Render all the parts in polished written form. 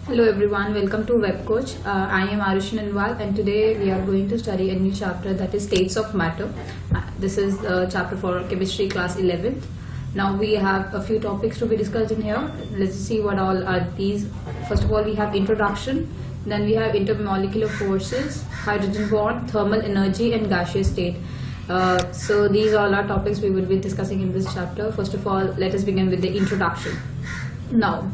Hello everyone, welcome to WebCoach. I am Arushin Anwal and today we are going to study a new chapter, that is States of Matter. This is a chapter for chemistry class 11th. Now we have a few topics to be discussed in here. Let's see what all are these. First of all, we have introduction, then we have intermolecular forces, hydrogen bond, thermal energy and gaseous state. So these all are topics we will be discussing in this chapter. First of all, let us begin with the introduction. Now,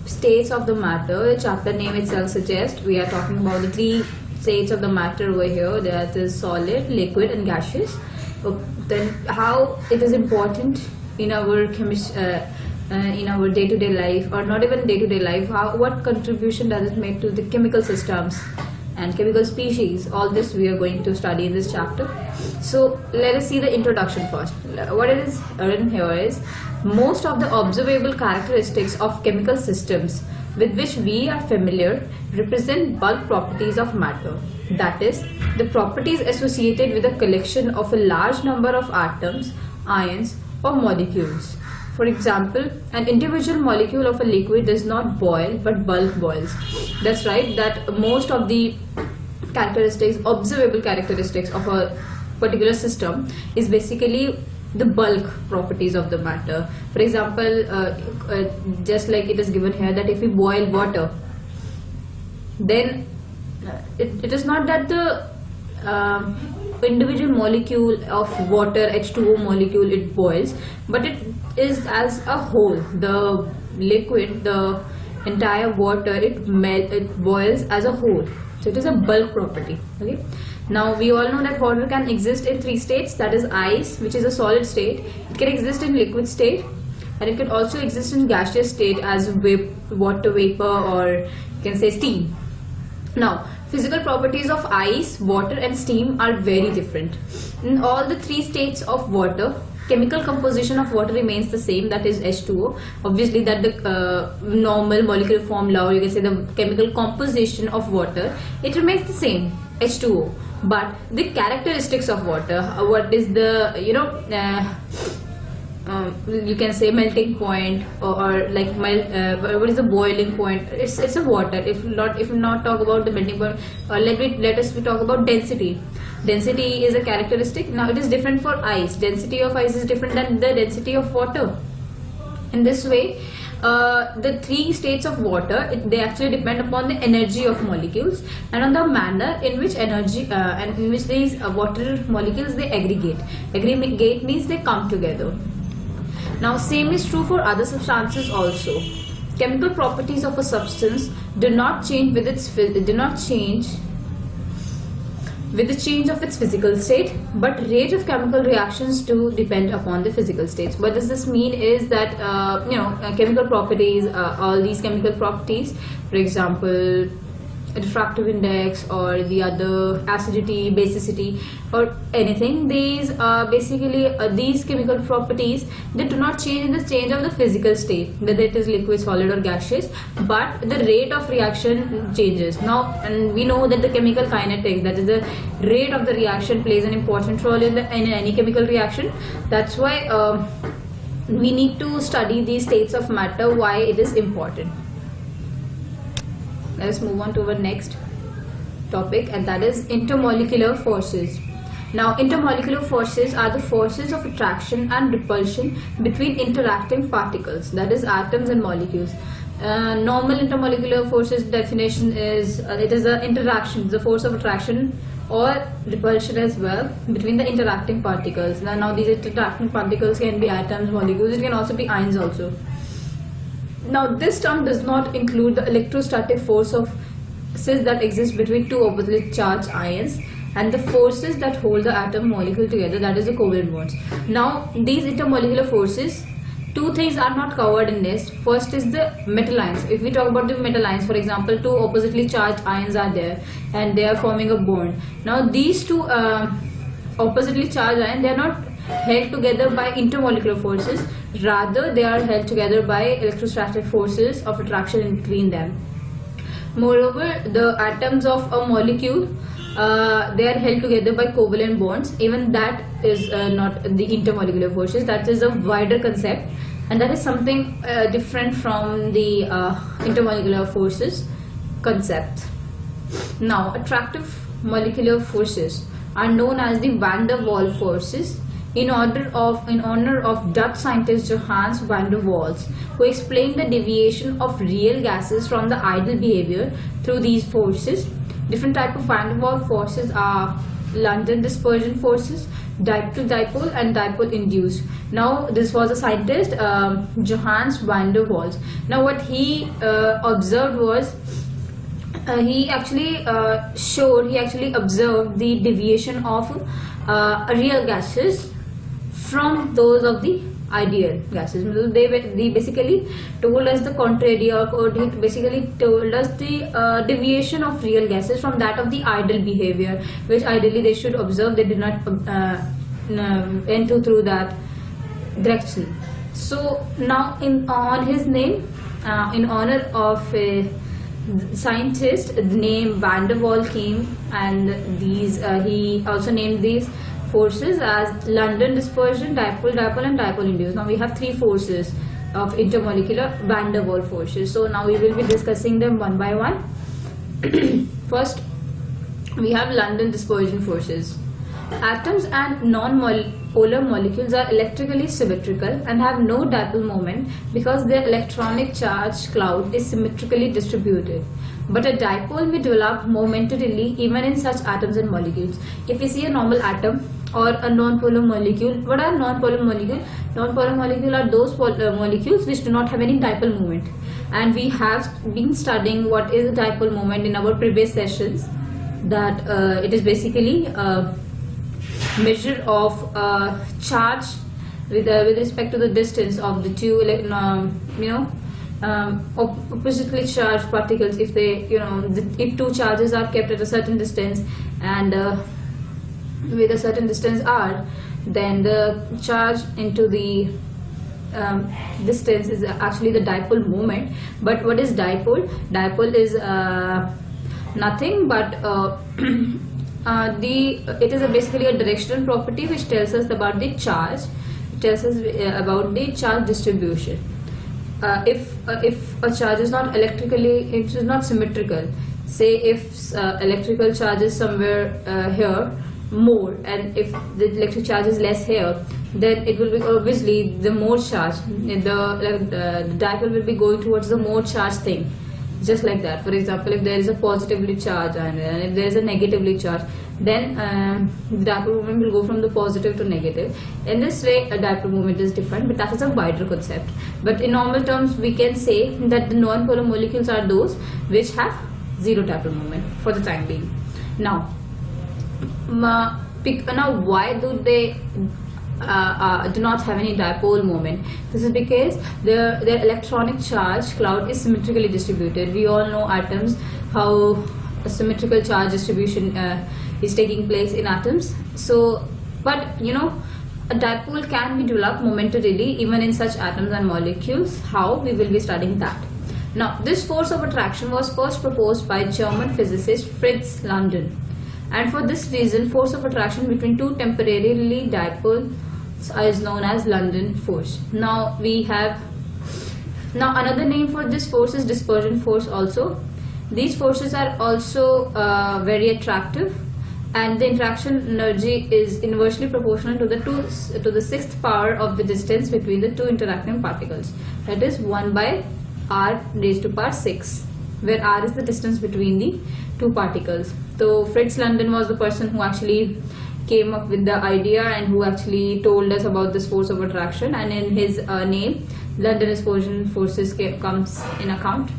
states of the matter, the chapter name itself suggests we are talking about the three states of the matter over here, that is solid, liquid and gaseous. Then how it is important in our in our day-to-day life, or not even day-to-day life, what contribution does it make to the chemical systems and chemical species. All this we are going to study in this chapter. So let us see the introduction first. What it is written here is, most of the observable characteristics of chemical systems with which we are familiar represent bulk properties of matter. That is, the properties associated with a collection of a large number of atoms, ions or molecules. For example, an individual molecule of a liquid does not boil but bulk boils. That's right, that most of the characteristics, observable characteristics of a particular system is basically the bulk properties of the matter. For example, just like it is given here, that if we boil water, then it is not that the individual molecule of water, H2O molecule, it boils, but it is as a whole. The liquid, the entire water, it boils as a whole. So it is a bulk property. Okay. Now we all know that water can exist in three states, that is ice, which is a solid state. It can exist in liquid state, and it can also exist in gaseous state as water vapor, or you can say steam. Now, physical properties of ice, water and steam are very different. In all the three states of water, chemical composition of water remains the same, that is H2O. Obviously that the normal molecular formula, or you can say the chemical composition of water, it remains the same, H2O. But the characteristics of water, what is the, you can say melting point, or like what is the boiling point? It's a water. If not talk about the melting point, let us talk about density. Density is a characteristic. Now it is different for ice. Density of ice is different than the density of water. In this way, the three states of water, they actually depend upon the energy of molecules and on the manner in which energy and in which these water molecules they aggregate. Aggregate means they come together. Now same is true for other substances also. Chemical properties of a substance do not change with the change of its physical state, but rate of chemical reactions do depend upon the physical states. What does this mean is that chemical properties, all these chemical properties, for example refractive index or the other acidity, basicity or anything, these basically these chemical properties, they do not change in the change of the physical state, whether it is liquid, solid or gaseous, but the rate of reaction changes. Now, and we know that the chemical kinetics, that is the rate of the reaction, plays an important role in any chemical reaction. That's why we need to study these states of matter, why it is important. Let us move on to our next topic, and that is intermolecular forces. Now, intermolecular forces are the forces of attraction and repulsion between interacting particles, that is atoms and molecules. Normal intermolecular forces definition is it is an interaction, the force of attraction or repulsion as well between the interacting particles. Now these interacting particles can be atoms, molecules, it can also be ions also. Now this term does not include the electrostatic forces that exist between two oppositely charged ions and the forces that hold the atom molecule together, that is the covalent bonds. Now these intermolecular forces, two things are not covered in this. First is the metal ions. If we talk about the metal ions, for example, two oppositely charged ions are there and they are forming a bond. Now these two oppositely charged ions, they are not held together by intermolecular forces, rather they are held together by electrostatic forces of attraction between them. Moreover, the atoms of a molecule, they are held together by covalent bonds. Even that is not the intermolecular forces, that is a wider concept. and that is something different from the intermolecular forces concept. Now, attractive molecular forces are known as the van der Waals forces in honor of Dutch scientist Johannes van der Waals, who explained the deviation of real gases from the ideal behavior through these forces. Different type of van der Waals forces are London dispersion forces, dipole-dipole, and dipole-induced. Now, this was a scientist, Johannes van der Waals. Now, what he observed was he actually observed the deviation of real gases from those of the ideal gases. They basically told us the contrary, or they basically told us the deviation of real gases from that of the ideal behavior, which ideally they should observe. They did not enter through that direction. So now, on his name, in honor of a scientist, the name van der Waals came, and these he also named these forces as London dispersion, dipole-dipole, and dipole-induced. Now we have three forces of intermolecular van der Waals forces. So now we will be discussing them one by one. First, we have London dispersion forces. Atoms and non-polar molecules are electrically symmetrical and have no dipole moment because their electronic charge cloud is symmetrically distributed. But a dipole may develop momentarily even in such atoms and molecules. If we see a normal atom or a non-polar molecule, what are non-polar molecules? Non-polar molecules are those molecules which do not have any dipole moment. And we have been studying what is a dipole moment in our previous sessions. That it is basically measure of charge with respect to the distance of the two oppositely charged particles. If they if two charges are kept at a certain distance and with a certain distance r, then the charge into the distance is actually the dipole moment. But what is dipole? Dipole is nothing but it is basically a directional property which tells us about the charge. It tells us about the charge distribution. If a charge is not electrically, it is not symmetrical. Say if electrical charge is somewhere here more, and if the electric charge is less here, then it will be obviously the more charge. The dipole will be going towards the more charged thing. Just like that. For example, if there is a positively charged ion and if there is a negatively charged, then the dipole moment will go from the positive to negative. In this way, a dipole moment is different, but that is a wider concept. But in normal terms, we can say that the non-polar molecules are those which have zero dipole moment for the time being. Now, why do they do not have any dipole moment? This is because their electronic charge cloud is symmetrically distributed. We all know atoms, how a symmetrical charge distribution is taking place in atoms. So, but a dipole can be developed momentarily even in such atoms and molecules. How? We will be studying that. Now, this force of attraction was first proposed by German physicist Fritz London. And for this reason, force of attraction between two temporarily dipoles is known as London force. Now another name for this force is dispersion force also. These forces are also very attractive, and the interaction energy is inversely proportional to the sixth power of the distance between the two interacting particles. That is 1 by r raised to power 6, where r is the distance between the two particles. So Fritz London was the person who actually came up with the idea and who actually told us about this force of attraction, and in his name London dispersion forces comes in account.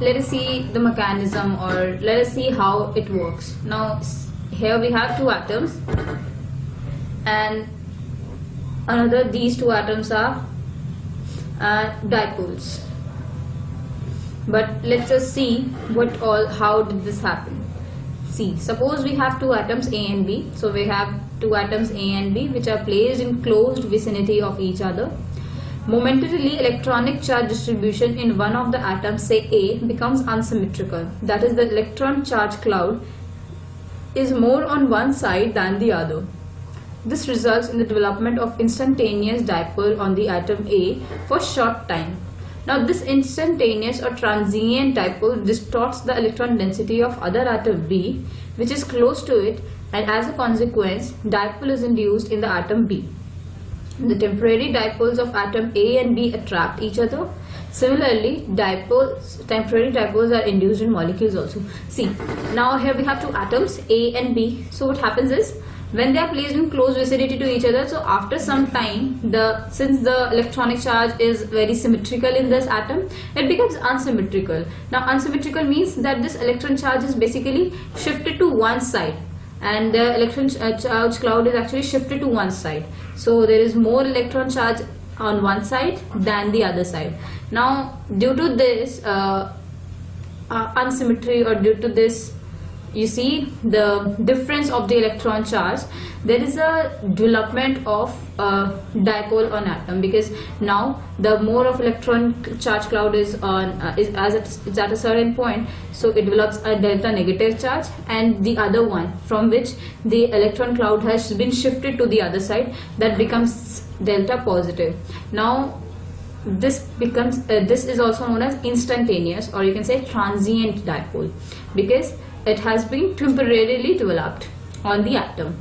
Let us see the mechanism, or let us see how it works. Now here we have two atoms, and these two atoms are dipoles. But let's just see how did this happen. See, suppose we have two atoms A and B. So we have two atoms A and B which are placed in closed vicinity of each other. Momentarily, electronic charge distribution in one of the atoms, say A, becomes unsymmetrical. That is, the electron charge cloud is more on one side than the other. this results in the development of instantaneous dipole on the atom A for short time. Now this instantaneous or transient dipole distorts the electron density of other atom B, which is close to it, and as a consequence, dipole is induced in the atom B. The temporary dipoles of atom A and B attract each other. Similarly, temporary dipoles are induced in molecules also. See, now here we have two atoms A and B. So what happens is, when they are placed in close vicinity to each other, so after some time, since the electronic charge is very symmetrical in this atom, it becomes unsymmetrical. Now unsymmetrical means that this electron charge is basically shifted to one side, and the electron charge cloud is actually shifted to one side. So there is more electron charge on one side than the other side. Now due to this unsymmetry, or due to this, you see the difference of the electron charge, there is a development of dipole on atom, because now the more of electron charge cloud is at a certain point, so it develops a delta negative charge, and the other one from which the electron cloud has been shifted to the other side, that becomes delta positive. Now this is also known as instantaneous, or you can say transient dipole, because it has been temporarily developed on the atom.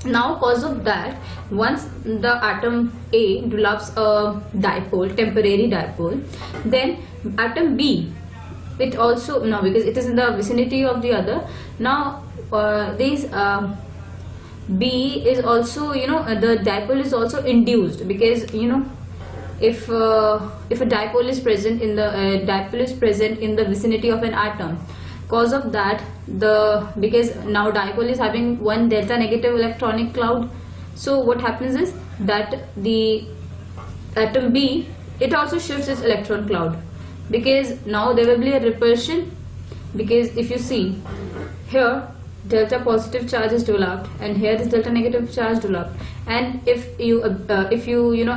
Now because of that, once the atom A develops a dipole, temporary dipole, then atom B, it also, now because it is in the vicinity of the other, now this B is also, the dipole is also induced, because if a dipole is present in the vicinity of an atom, cause of that, because now dipole is having one delta negative electronic cloud, so what happens is that the atom B, it also shifts its electron cloud, because now there will be a repulsion, because if you see here, delta positive charge is developed, and here this delta negative charge developed, and if you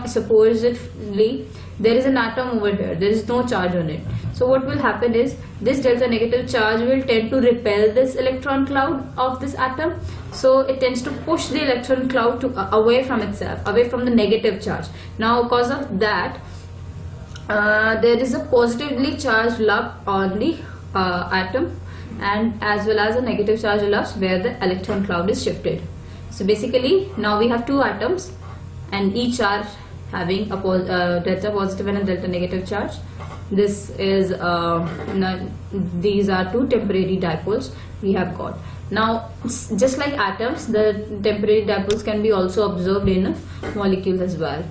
supposedly there is an atom over here, there is no charge on it, so what will happen is this delta negative charge will tend to repel this electron cloud of this atom, so it tends to push the electron cloud away from itself, away from the negative charge. Now because of that, there is a positively charged lump on the atom, and as well as a negative charge lumps where the electron cloud is shifted. So basically now we have two atoms, and each are having a delta positive and a delta negative charge. This is these are two temporary dipoles we have got. Now just like atoms, the temporary dipoles can be also observed in molecules as well.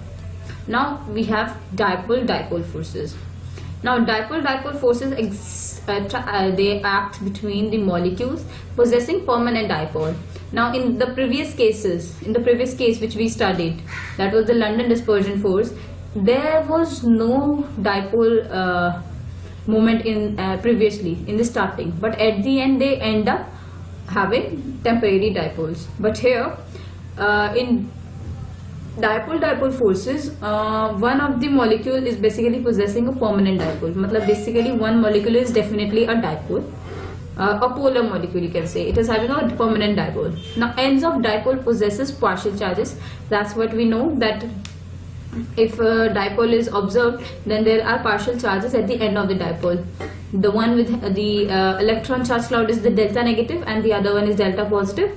Now we have dipole-dipole forces. Now dipole-dipole forces they act between the molecules possessing permanent dipole. Now in the previous case which we studied, that was the London dispersion force, there was no dipole moment in previously in the starting, but at the end they end up having temporary dipoles. But here in dipole-dipole forces, one of the molecule is basically possessing a permanent dipole. Matlab basically one molecule is definitely a dipole, a polar molecule, you can say. It is having a permanent dipole. Now ends of dipole possesses partial charges. That's what we know, that if a dipole is observed, then there are partial charges at the end of the dipole. The one with the electron charge cloud is the delta negative, and the other one is delta positive.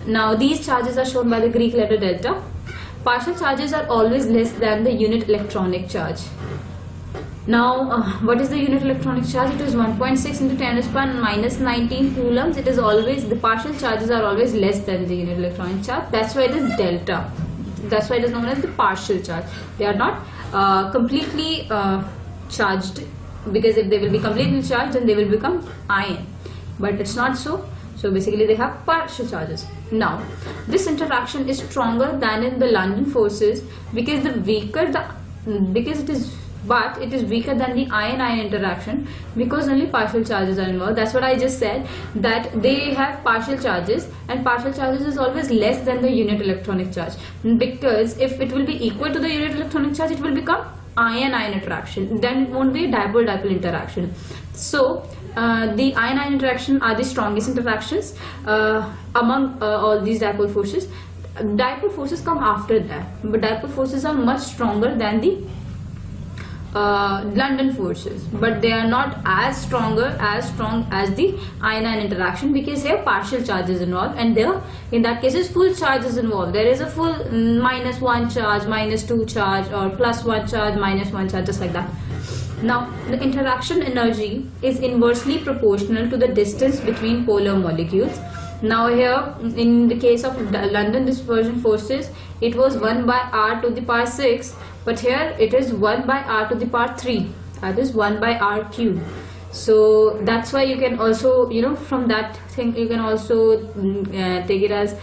Now these charges are shown by the Greek letter delta. Partial charges are always less than the unit electronic charge. Now what is the unit electronic charge? It is 1.6 into 10 to the power minus 19 coulombs. It is always, the partial charges are always less than the unit electronic charge. That's why it is delta. That's why it is known as the partial charge. They are not completely charged, because if they will be completely charged, then they will become ion, but it's not so. So basically they have partial charges. Now this interaction is stronger than in the London forces, because it is weaker than the ion-ion interaction, because only partial charges are involved. That's what I just said, that they have partial charges, and partial charges is always less than the unit electronic charge, because if it will be equal to the unit electronic charge, it will become ion-ion interaction, then it won't be a dipole-dipole interaction. So the ion-ion interaction are the strongest interactions among all these dipole forces. dipole forces come after that, but dipole forces are much stronger than the London forces, but they are not as strong as the ion-ion interaction, because here partial charge is involved, and there in that case is full charge is involved. There is a full -1 charge, -2 charge, or +1 charge, -1 charge, just like that. Now the interaction energy is inversely proportional to the distance between polar molecules. Now here in the case of London dispersion forces, it was 1 by r to the power 6, but here it is 1 by r to the power 3, that is 1 by r cube. So that's why you can also, from that thing you can also take it as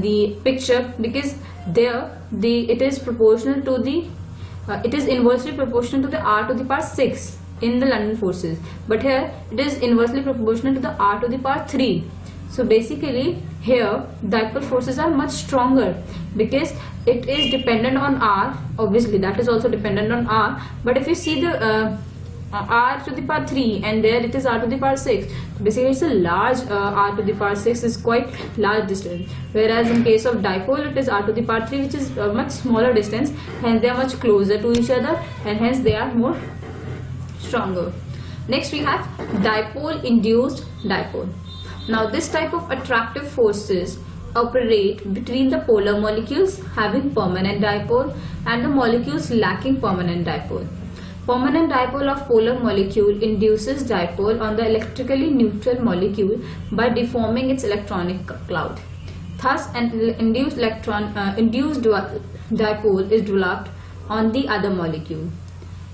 the picture, because there it is proportional to the it is inversely proportional to the r to the power 6 in the London forces, but here it is inversely proportional to the r to the power 3. So basically here dipole forces are much stronger, because it is dependent on r, obviously that is also dependent on r, but if you see the r to the power 3 and there it is r to the power 6, basically it's a large r to the power 6 is quite large distance, whereas in case of dipole it is r to the power 3, which is a much smaller distance, hence they are much closer to each other and hence they are more stronger. Next we have dipole induced dipole. Now this type of attractive forces operate between the polar molecules having permanent dipole and the molecules lacking permanent dipole. Permanent dipole of polar molecule induces dipole on the electrically neutral molecule by deforming its electronic cloud. Thus an induced dipole is developed on the other molecule.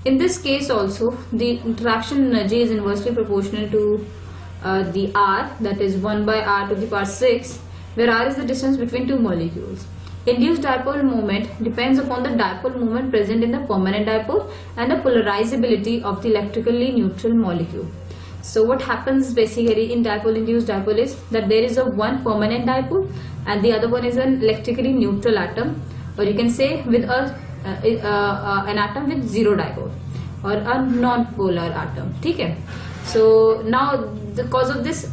In this case also, the interaction energy is inversely proportional to the r, that is 1 by r to the power 6, where r is the distance between two molecules. Induced dipole moment depends upon the dipole moment present in the permanent dipole and the polarizability of the electrically neutral molecule. So what happens basically in dipole induced dipole is that there is a one permanent dipole and the other one is an electrically neutral atom, or you can say with an atom with zero dipole or a non-polar atom. Okay? So now because of this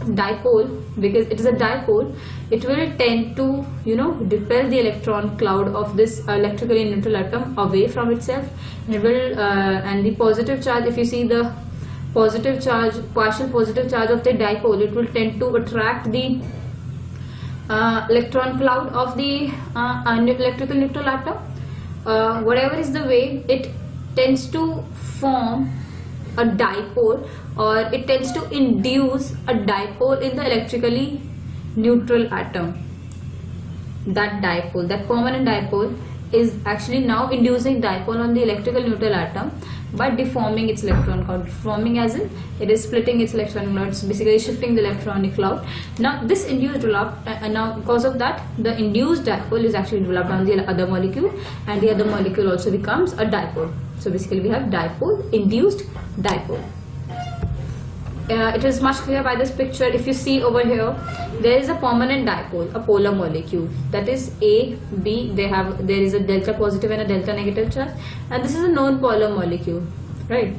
dipole, because it is a dipole, it will tend to repel the electron cloud of this electrically neutral atom away from itself. It will and the positive charge, if you see the positive charge, partial positive charge of the dipole, it will tend to attract the electron cloud of the electrical neutral atom. Whatever is the way, it tends to form a dipole, or it tends to induce a dipole in the electrically neutral atom. That dipole, that permanent dipole, is actually now inducing dipole on the electrical neutral atom by deforming its electron cloud. Deforming as in it is splitting its electron cloud, it's basically shifting the electronic cloud. Now this induced developed, now because of that the induced dipole is actually developed on the other molecule, and the other molecule also becomes a dipole. So basically we have dipole induced dipole. It is much clearer by this picture. If you see over here, there is a permanent dipole, a polar molecule, that is A, B. There is a delta positive and a delta negative charge, and this is a non-polar molecule, right?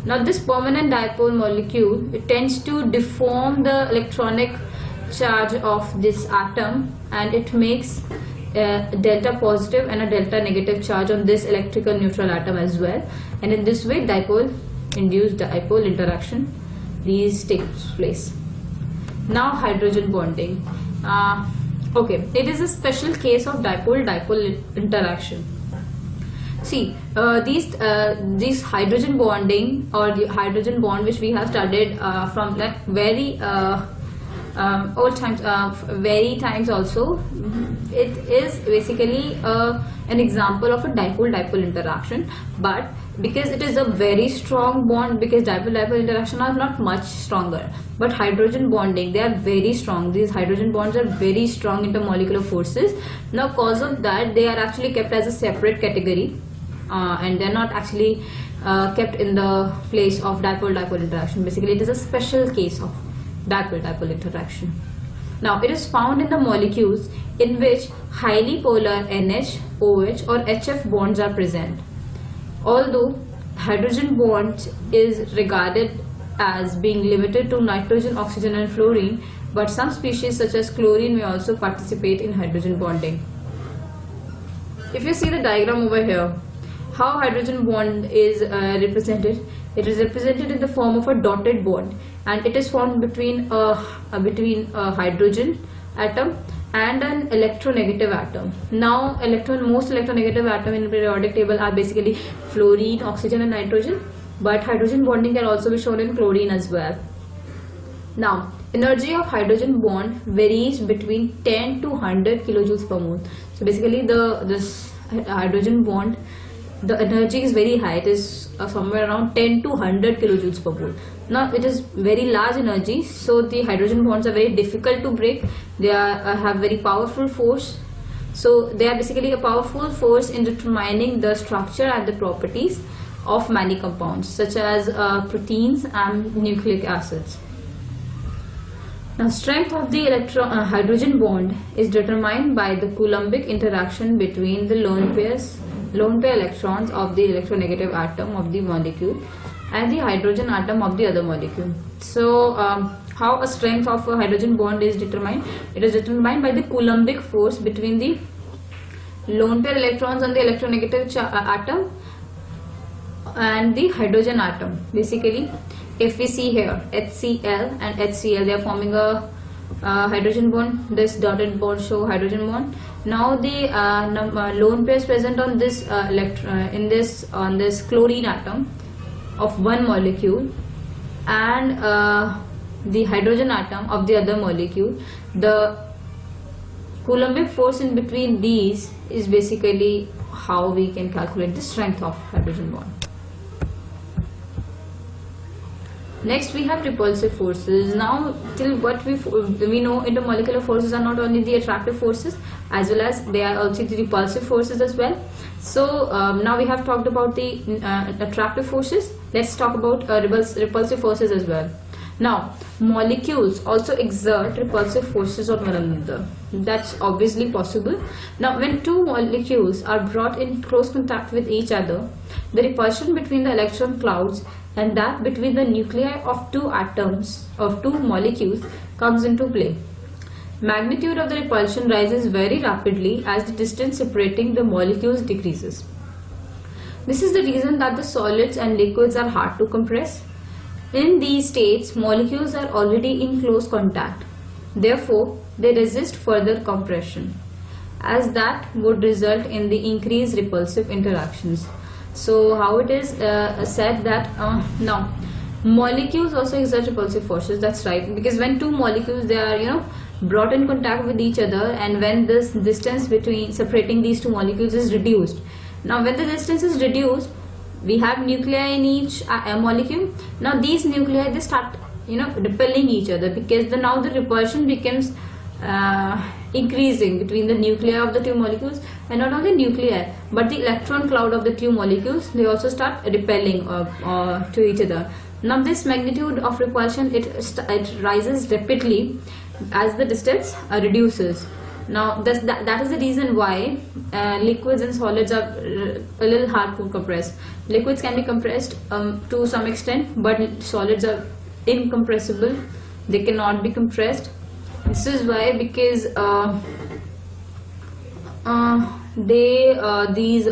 Now this permanent dipole molecule, it tends to deform the electronic charge of this atom, and it makes a delta positive and a delta negative charge on this electrical neutral atom as well, and in this way dipole induced dipole interaction, these takes place. Now hydrogen bonding. Okay, it is a special case of dipole-dipole interaction. See, these hydrogen bonding, or the hydrogen bond which we have studied from like very old times, very times also, it is basically an example of a dipole-dipole interaction, but because it is a very strong bond, because dipole-dipole interaction are not much stronger, but hydrogen bonding, they are very strong. These hydrogen bonds are very strong intermolecular forces. Now because of that they are actually kept as a separate category, and they are not actually kept in the place of dipole-dipole interaction. Basically it is a special case of dipole-dipole interaction. Now it is found in the molecules in which highly polar NH, OH or HF bonds are present. Although hydrogen bond is regarded as being limited to nitrogen, oxygen and fluorine, but some species such as chlorine may also participate in hydrogen bonding. If you see the diagram over here, how hydrogen bond is represented, it is represented in the form of a dotted bond, and it is formed between a hydrogen atom and an electronegative atom. Now most electronegative atom in the periodic table are basically fluorine, oxygen and nitrogen, but hydrogen bonding can also be shown in chlorine as well. Now energy of hydrogen bond varies between 10 to 100 kilojoules per mole. So basically this hydrogen bond, the energy is very high. It is somewhere around 10 to 100 kilojoules per mole. Now it is very large energy, so the hydrogen bonds are very difficult to break. They have very powerful force. So they are basically a powerful force in determining the structure and the properties of many compounds such as proteins and nucleic acids. Now strength of the hydrogen bond is determined by the Coulombic interaction between the lone pair electrons of the electronegative atom of the molecule and the hydrogen atom of the other molecule. So how a strength of a hydrogen bond is determined? It is determined by the Coulombic force between the lone pair electrons on the electronegative atom and the hydrogen atom. Basically, if we see here HCl and HCl, they are forming a hydrogen bond. This dotted bond show hydrogen bond. Now the lone pairs present on this on this chlorine atom of one molecule and the hydrogen atom of the other molecule, the Coulombic force in between these is basically how we can calculate the strength of hydrogen bond. Next we have repulsive forces. Now till what we know, intermolecular forces are not only the attractive forces as well as they are also the repulsive forces as well. So now we have talked about the attractive forces. Let's talk about repulsive forces as well. Now molecules also exert repulsive forces on one another. That's obviously possible. Now when two molecules are brought in close contact with each other, the repulsion between the electron clouds and that between the nuclei of two atoms of two molecules comes into play. Magnitude of the repulsion rises very rapidly as the distance separating the molecules decreases. This is the reason that the solids and liquids are hard to compress. In these states, molecules are already in close contact. Therefore, they resist further compression, as that would result in the increased repulsive interactions. So how it is said that now molecules also exert repulsive forces. That's right, because when two molecules, they are brought in contact with each other, and when this distance between separating these two molecules is reduced. Now when the distance is reduced, we have nuclei in each molecule. Now these nuclei, they start repelling each other, because now the repulsion becomes increasing between the nuclei of the two molecules, and not only nuclei but the electron cloud of the two molecules, they also start repelling to each other. Now this magnitude of repulsion, it rises rapidly as the distance reduces. Now that is the reason why liquids and solids are a little hard to compress. Liquids can be compressed to some extent, but solids are incompressible. They cannot be compressed. This is why, because these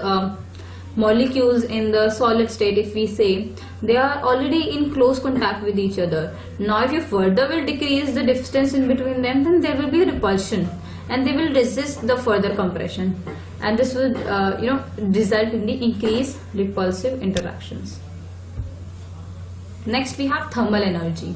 molecules in the solid state, if we say, they are already in close contact with each other. Now if you further will decrease the distance in between them, then there will be a repulsion and they will resist the further compression, and this would result in the increased repulsive interactions. Next we have thermal energy.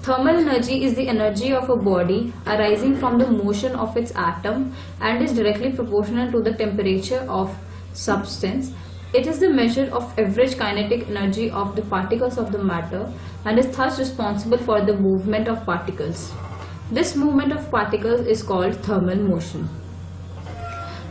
Thermal energy is the energy of a body arising from the motion of its atom and is directly proportional to the temperature of substance. It is the measure of average kinetic energy of the particles of the matter and is thus responsible for the movement of particles. This movement of particles is called thermal motion.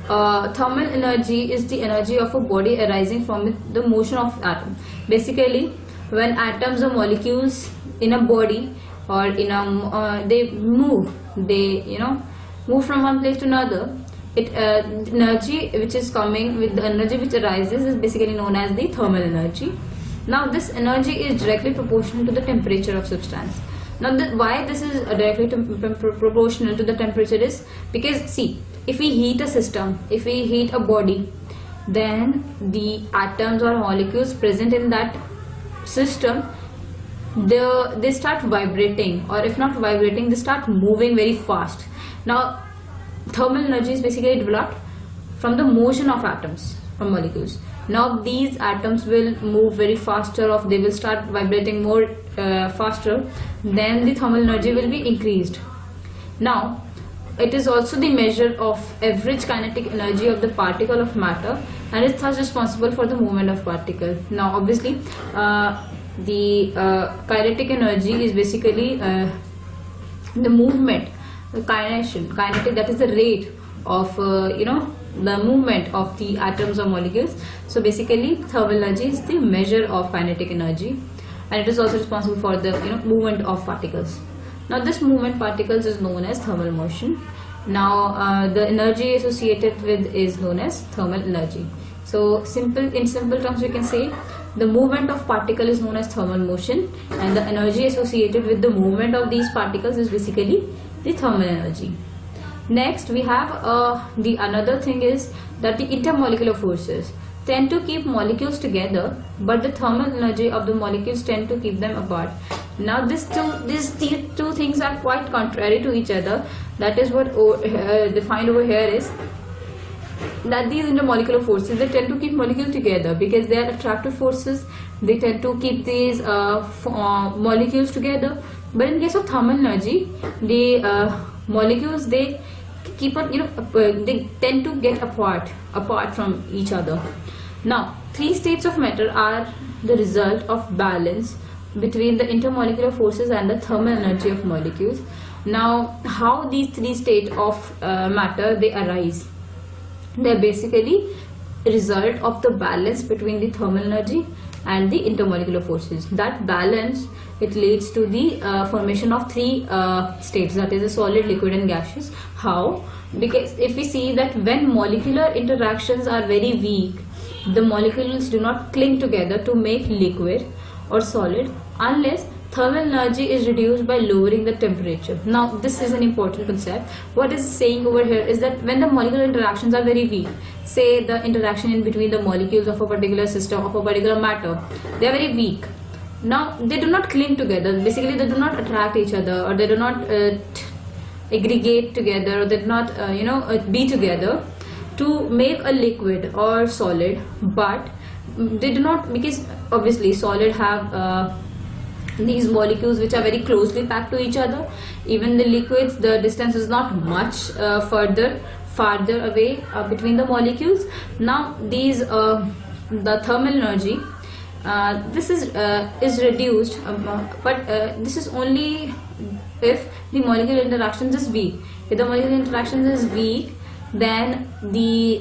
Thermal energy is the energy of a body arising from the motion of atom. Basically, when atoms or molecules in a body or in a they move from one place to another, energy which is coming with the energy which arises is basically known as the thermal energy. Now this energy is directly proportional to the temperature of substance. Now why this is directly proportional to the temperature is because, see, if we heat a system, if we heat a body, then the atoms or molecules present in that system, they start vibrating, or if not vibrating, they start moving very fast. Now thermal energy is basically developed from the motion of atoms or molecules. Now these atoms will move very faster, or they will start vibrating more faster, then the thermal energy will be increased. Now it is also the measure of average kinetic energy of the particle of matter, and is thus responsible for the movement of particle. Now obviously the kinetic energy is basically the movement, the kinetic, that is the rate of the movement of the atoms or molecules. So basically thermal energy is the measure of kinetic energy, and it is also responsible for the movement of particles. Now this movement particles is known as thermal motion. Now the energy associated with is known as thermal energy. So in simple terms we can say the movement of particle is known as thermal motion, and the energy associated with the movement of these particles is basically the thermal energy. Next we have the another thing is that the intermolecular forces tend to keep molecules together, but the thermal energy of the molecules tend to keep them apart. Now these two things are quite contrary to each other. That is what defined over here is that these intermolecular forces, they tend to keep molecules together because they are attractive forces. They tend to keep these molecules together. But in case of thermal energy, the molecules, they keep on they tend to get apart from each other. Now three states of matter are the result of balance between the intermolecular forces and the thermal energy of molecules. Now how these three states of matter they arise? They are basically result of the balance between the thermal energy and the intermolecular forces. That balance, it leads to the formation of three states, that is a solid, liquid and gaseous. How? Because if we see that when molecular interactions are very weak, the molecules do not cling together to make liquid or solid unless thermal energy is reduced by lowering the temperature. Now this is an important concept. What is saying over here is that when the molecular interactions are very weak, say the interaction in between the molecules of a particular system, of a particular matter, they are very weak. Now they do not cling together, basically they do not attract each other, or they do not aggregate together, or they do not be together to make a liquid or solid. But they do not, because obviously solid have these molecules which are very closely packed to each other. Even the liquids, the distance is not much farther away between the molecules. Now these the thermal energy this is reduced, but this is only if the molecular interactions is weak. If the molecular interactions is weak, then the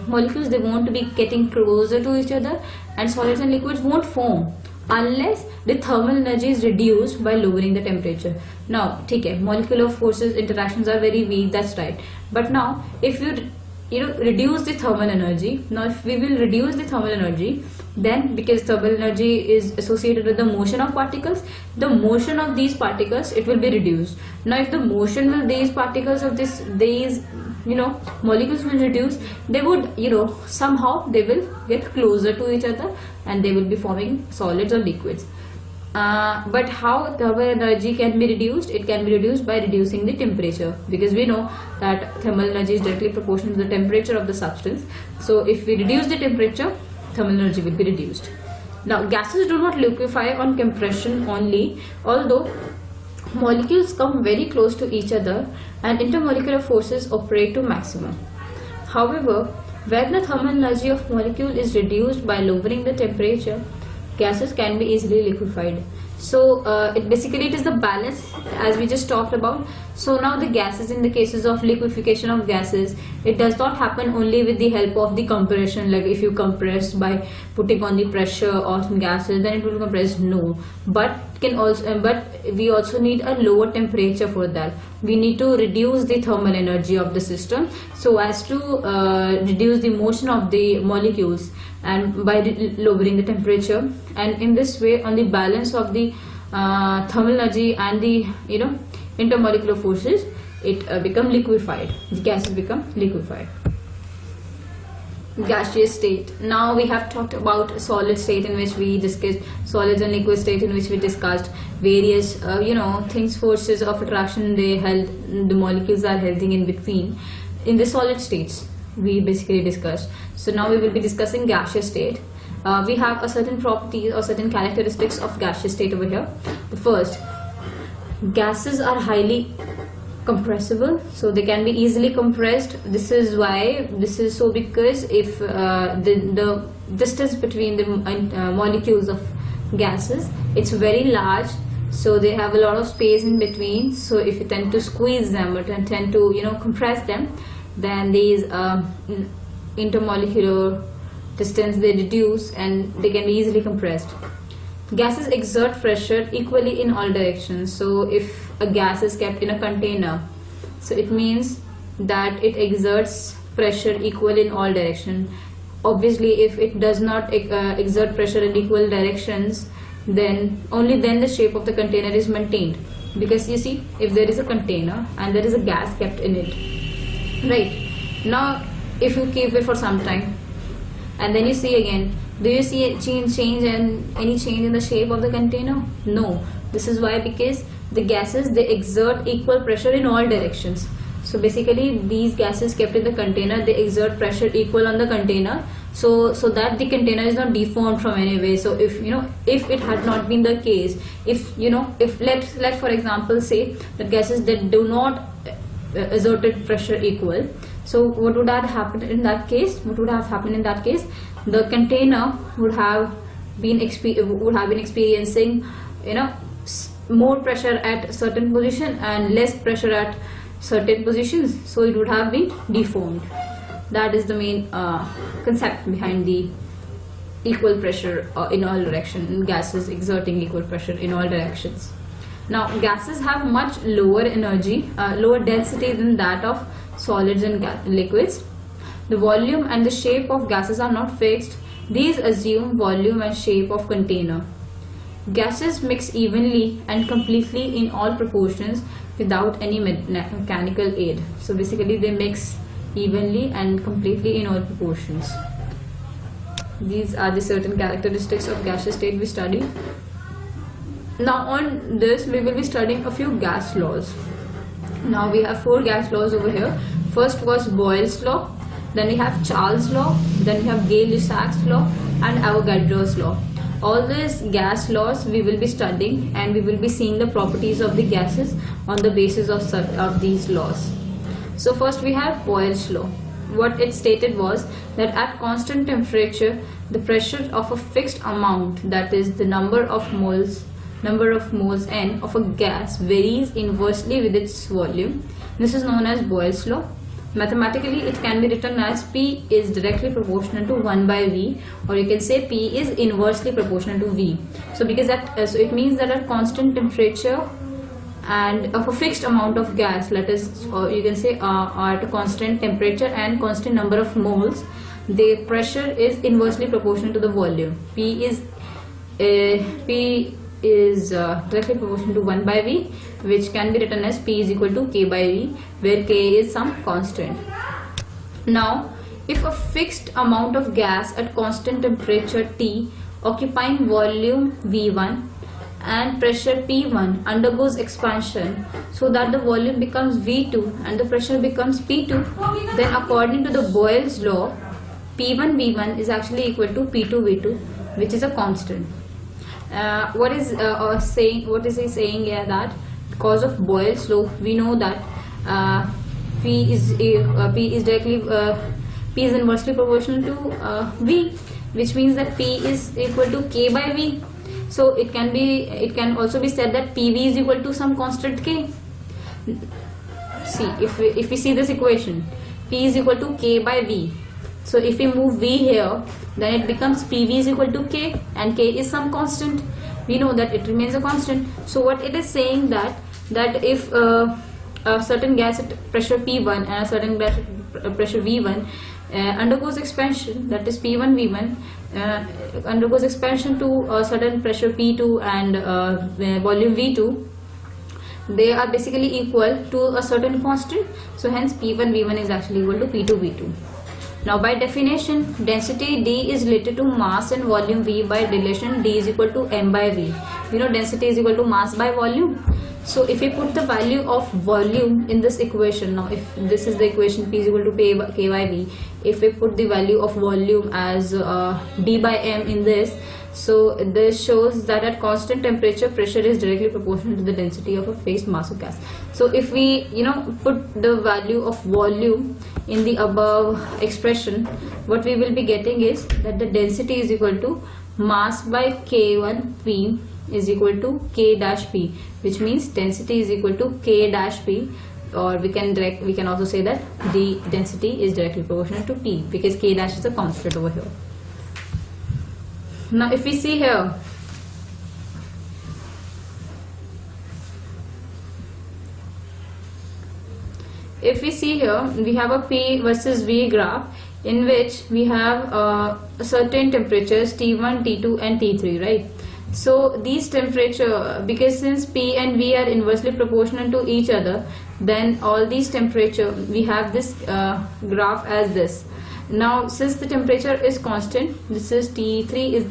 molecules, they won't be getting closer to each other, and solids and liquids won't form unless the thermal energy is reduced by lowering the temperature. Now, okay, molecular forces interactions are very weak, that's right. But now, if you reduce the thermal energy, now if we will reduce the thermal energy, then because thermal energy is associated with the motion of particles, the motion of these particles, it will be reduced. Now, if the motion of these particles of these molecules will reduce, they would somehow they will get closer to each other and they will be forming solids or liquids. But how thermal energy can be reduced? It can be reduced by reducing the temperature, because we know that thermal energy is directly proportional to the temperature of the substance. So if we reduce the temperature, thermal energy will be reduced. Now gases do not liquefy on compression only, although molecules come very close to each other and intermolecular forces operate to maximum. However, when the thermal energy of molecule is reduced by lowering the temperature, gases can be easily liquefied. So it is the balance as we just talked about. So now the gases, in the cases of liquefaction of gases, it does not happen only with the help of the compression, like if you compress by putting on the pressure or some gases, then it will compress. No, but we also need a lower temperature for that. We need to reduce the thermal energy of the system so as to reduce the motion of the molecules, and by lowering the temperature, and in this way on the balance of the thermal energy and the intermolecular forces, it become liquefied. The gases become liquefied. Gaseous state. Now we have talked about solid state, in which we discussed solids, and liquid state, in which we discussed various things, forces of attraction the molecules are holding in between. In the solid states we basically discussed. So now we will be discussing gaseous state. We have a certain properties or certain characteristics of gaseous state over here. The first, gases are highly compressible, so they can be easily compressed. This is why this is so, because if the distance between the molecules of gases, it's very large, so they have a lot of space in between. So if you tend to squeeze them or tend to compress them, then these intermolecular distance, they reduce and they can be easily compressed. Gases exert pressure equally in all directions. So if a gas is kept in a container, so it means that it exerts pressure equal in all directions. Obviously, if it does not exert pressure in equal directions, then only then the shape of the container is maintained. Because you see, if there is a container and there is a gas kept in it, right? Now if you keep it for some time and then you see again, do you see a change and any change in the shape of the container? No. This is why, because the gases, they exert equal pressure in all directions. So basically these gases kept in the container, they exert pressure equal on the container, so that the container is not deformed from any way. So if it had not been the case, if let for example say that gases that do not exerted pressure equal, so what would have happened in that case? The container would have been experiencing more pressure at certain position and less pressure at certain positions, so it would have been deformed. That is the main concept behind the equal pressure in all directions, gases exerting equal pressure in all directions. Now gases have much lower energy, lower density than that of solids and liquids. The volume and the shape of gases are not fixed. These assume volume and shape of container. Gases mix evenly and completely in all proportions without any mechanical aid. So basically they mix evenly and completely in all proportions. These are the certain characteristics of gaseous state we study. Now on this we will be studying a few gas laws. Now we have 4 gas laws over here. First was Boyle's law, then we have Charles' law, then we have Gay-Lussac's law and Avogadro's law. All these gas laws we will be studying, and we will be seeing the properties of the gases on the basis of these laws. So first we have Boyle's law. What it stated was that at constant temperature, the pressure of a fixed amount, that is the number of moles N of a gas, varies inversely with its volume. This is known as Boyle's law. Mathematically, it can be written as P is directly proportional to 1 by V, or you can say P is inversely proportional to V. So because so it means that at constant temperature and of a fixed amount of gas, let us, or you can say at a constant temperature and constant number of moles, the pressure is inversely proportional to the volume. P is directly proportional to 1 by V, which can be written as P is equal to K by V, where K is some constant. Now, if a fixed amount of gas at constant temperature T occupying volume V1 and pressure P1 undergoes expansion so that the volume becomes V2 and the pressure becomes P2, then according to the Boyle's law, P1 V1 is actually equal to P2 V2, which is a constant. What is he saying here? That because of Boyle's law, we know that P is inversely proportional to V, which means that P is equal to K by V. So it can also be said that PV is equal to some constant K. See, if we see this equation, P is equal to K by V. So if we move V here, then it becomes PV is equal to K, and K is some constant. We know that it remains a constant. So what it is saying that if a certain gas at pressure P1 and a certain gas at pressure V1 undergoes expansion, that is P1 V1 undergoes expansion to a certain pressure P2 and volume V2, they are basically equal to a certain constant. So hence P1 V1 is actually equal to P2 V2. Now by definition, density D is related to mass and volume V by relation D is equal to M by V. You know, density is equal to mass by volume. So if we put the value of volume in this equation, now if this is the equation P is equal to K by V, if we put the value of volume as D by M in this, so this shows that at constant temperature, pressure is directly proportional to the density of a fixed mass of gas. So if we put the value of volume in the above expression, what we will be getting is that the density is equal to mass by K1P is equal to K dash P, which means density is equal to K dash P, or we can also say that the density is directly proportional to P, because K dash is a constant over here. Now if we see here, we have a P versus V graph in which we have certain temperatures T1, T2 and T3, right? So these temperature, because since P and V are inversely proportional to each other, then all these temperature, we have this graph as this. Now since the temperature is constant, this is T3 is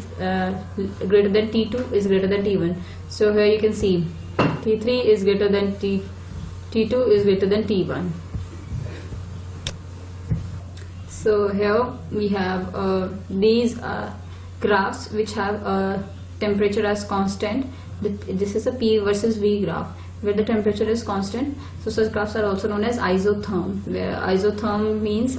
greater than T2 is greater than T1. So here you can see T3 is greater than T2 is greater than T1. So here we have these graphs which have temperature as constant. This is a P versus V graph where the temperature is constant. So such graphs are also known as isotherm, where isotherm means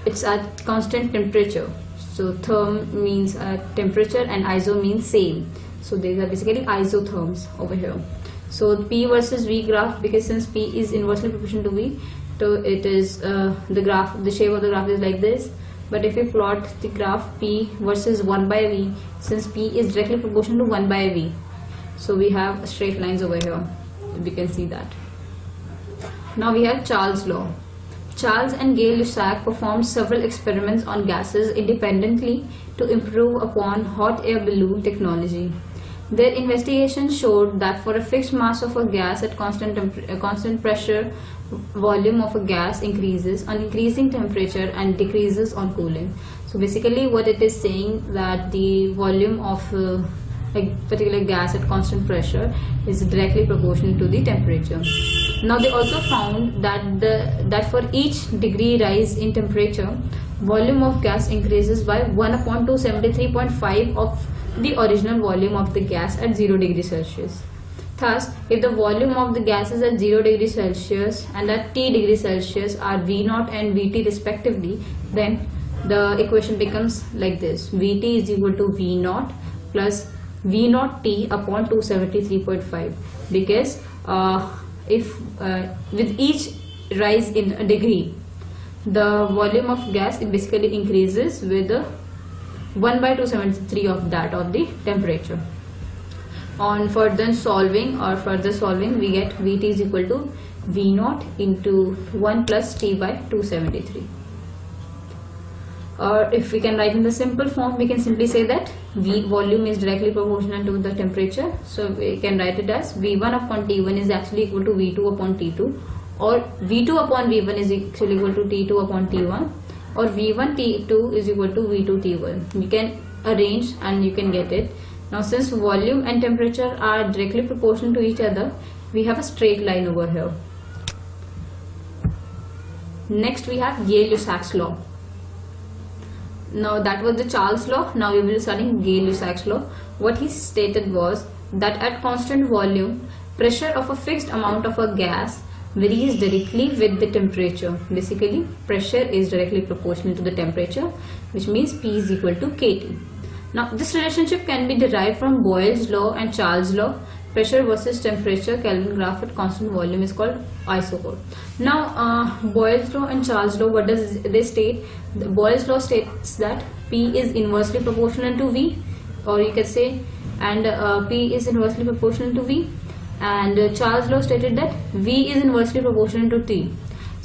it's at constant temperature. So therm means temperature and iso means same. So these are basically isotherms over here. So P versus V graph, because since P is inversely proportional to V, so it is the shape of the graph is like this. But if we plot the graph P versus 1 by V, since P is directly proportional to 1 by V, so we have straight lines over here. We can see that. Now we have Charles' law. Charles and Gay-Lussac performed several experiments on gases independently to improve upon hot air balloon technology. Their investigation showed that for a fixed mass of a gas at constant pressure, volume of a gas increases on increasing temperature and decreases on cooling. So basically what it is saying that the volume of a particular gas at constant pressure is directly proportional to the temperature. Now they also found that for each degree rise in temperature, volume of gas increases by 1 upon 273.5 of the original volume of the gas at 0 degrees Celsius. Thus, if the volume of the gases at 0 degrees Celsius and at T degrees Celsius are V0 and Vt respectively, then the equation becomes like this: Vt is equal to V0 plus V0 T upon 273.5, because if with each rise in a degree, the volume of gas it basically increases with 1 by 273 of that of the temperature. On further solving, we get Vt is equal to V0 into 1 plus T by 273. Or if we can write in the simple form, we can simply say that volume is directly proportional to the temperature. So we can write it as V1 upon T1 is actually equal to V2 upon T2, or V2 upon V1 is actually equal to T2 upon T1, or V1 T2 is equal to V2 T1. You can arrange and you can get it. Now since volume and temperature are directly proportional to each other, we have a straight line over here. Next we have Gay-Lussac's law. Now that was the Charles law. Now we will be studying Gay-Lussac's law. What he stated was that at constant volume, pressure of a fixed amount of a gas varies directly with the temperature. Basically, pressure is directly proportional to the temperature, which means P is equal to KT. Now this relationship can be derived from Boyle's law and Charles' law. Pressure versus temperature Kelvin graph at constant volume is called isocode. Now Boyle's law and Charles' law, what does they state? Boyle's law states that P is inversely proportional to V, or you can say, and P is inversely proportional to V, and Charles' law stated that V is inversely proportional to T.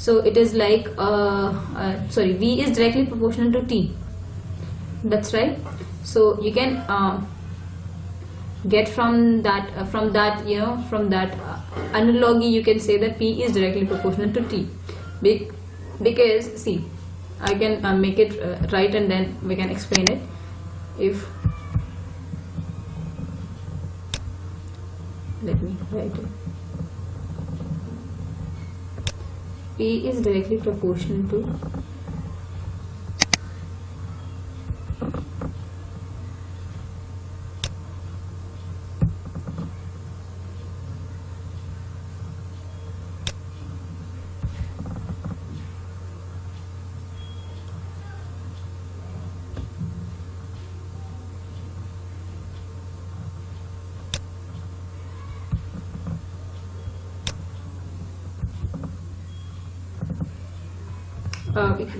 So it is like V is directly proportional to T. That's right. So you can get from that analogy, you can say that P is directly proportional to T, because see, I can make it right, and then we can explain it. If let me write it. P is directly proportional to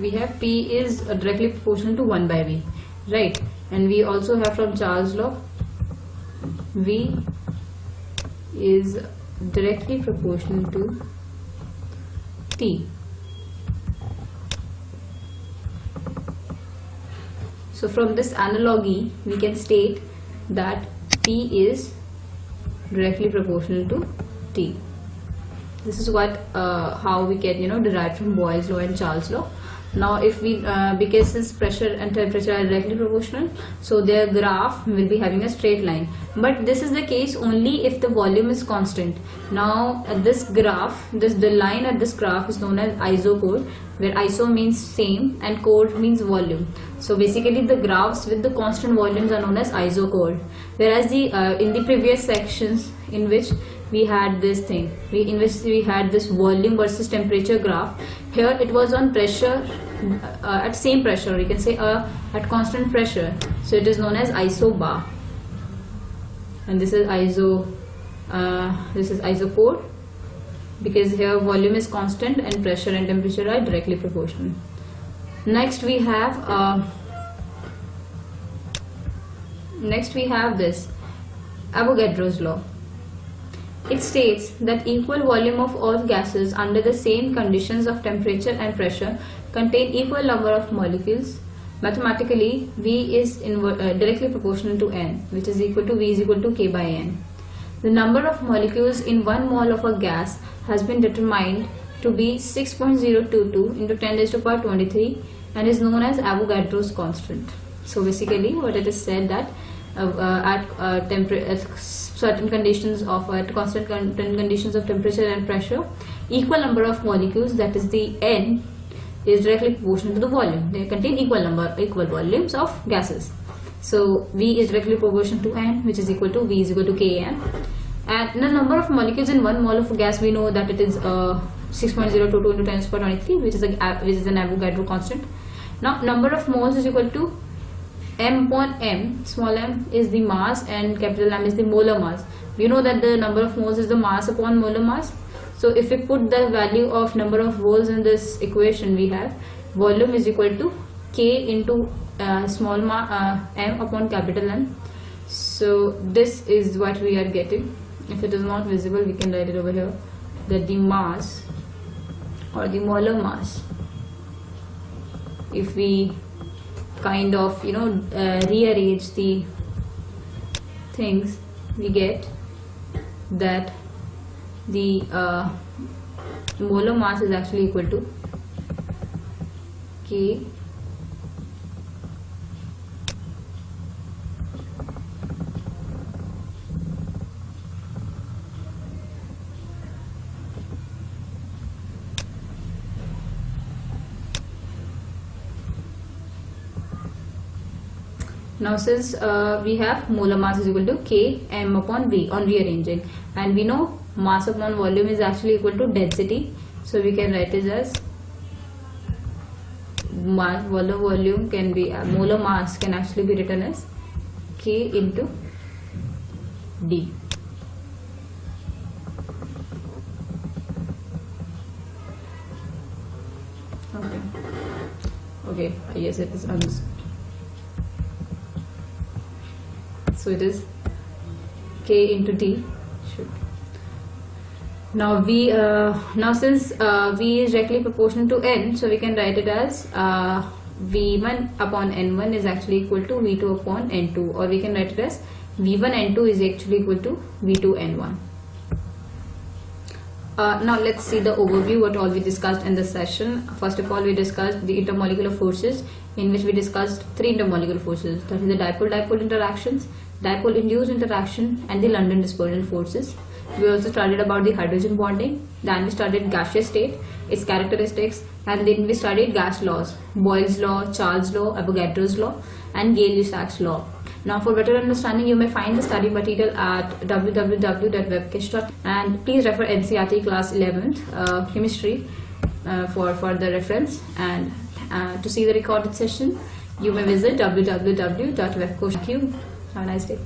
we have P is directly proportional to 1 by V, right? And we also have from Charles' law, V is directly proportional to T. So from this analogy, we can state that P is directly proportional to T. This is what how we can derive from Boyle's law and Charles' law. Now if we because since pressure and temperature are directly proportional, so their graph will be having a straight line, but this is the case only if the volume is constant. Now this graph, the line at this graph is known as isocode, where iso means same and code means volume. So basically the graphs with the constant volumes are known as isocode, whereas the in the previous sections in which we had this thing, we had this volume versus temperature graph. Here it was on pressure, at same pressure, you can say at constant pressure, so it is known as isobar, and this is isocode, because here volume is constant and pressure and temperature are directly proportional. Next we have this Avogadro's law. It states that equal volume of all gases under the same conditions of temperature and pressure contain equal number of molecules. Mathematically, V is directly proportional to N, which is equal to V is equal to K by N. The number of molecules in 1 mole of a gas has been determined to be 6.022 into 10 raised to power 23 and is known as Avogadro's constant. So basically what it is said that at certain conditions of constant conditions of temperature and pressure, equal number of molecules, that is the N, is directly proportional to the volume. They contain equal volumes of gases. So V is directly proportional to N, which is equal to V is equal to Kn. And the number of molecules in 1 mole of a gas, we know that it is 6.022 into 10 to the power 23, which is an Avogadro constant. Now number of moles is equal to M upon M. Small m is the mass and capital M is the molar mass. We know that the number of moles is the mass upon molar mass. So if we put the value of number of moles in this equation, we have volume is equal to K into m upon capital M. So this is what we are getting. If it is not visible, we can write it over here, that the mass or the molar mass, if we kind of rearrange the things, we get that the molar mass is actually equal to K Now since we have molar mass is equal to K M upon V on rearranging, and we know mass upon volume is actually equal to density, so we can write it as volume can be molar mass can actually be written as K into D. Okay, yes, it is understood. So it is K into D. Now since V is directly proportional to N, so we can write it as V1 upon N1 is actually equal to V2 upon N2, or we can write it as V1 N2 is actually equal to V2 N1. Now let's see the overview what all we discussed in this session. First of all, we discussed the intermolecular forces, in which we discussed three intermolecular forces, that is the dipole-dipole interactions, dipole-induced interaction, and the London dispersion forces. We also studied about the hydrogen bonding, then we studied gaseous state, its characteristics, and then we studied gas laws, Boyle's law, Charles' law, Avogadro's law, and Gay-Lussac's law. Now for better understanding, you may find the study material at www.webcoach.com, and please refer NCERT class 11th chemistry for further reference, and to see the recorded session you may visit www.webcoach.com. Have a nice day.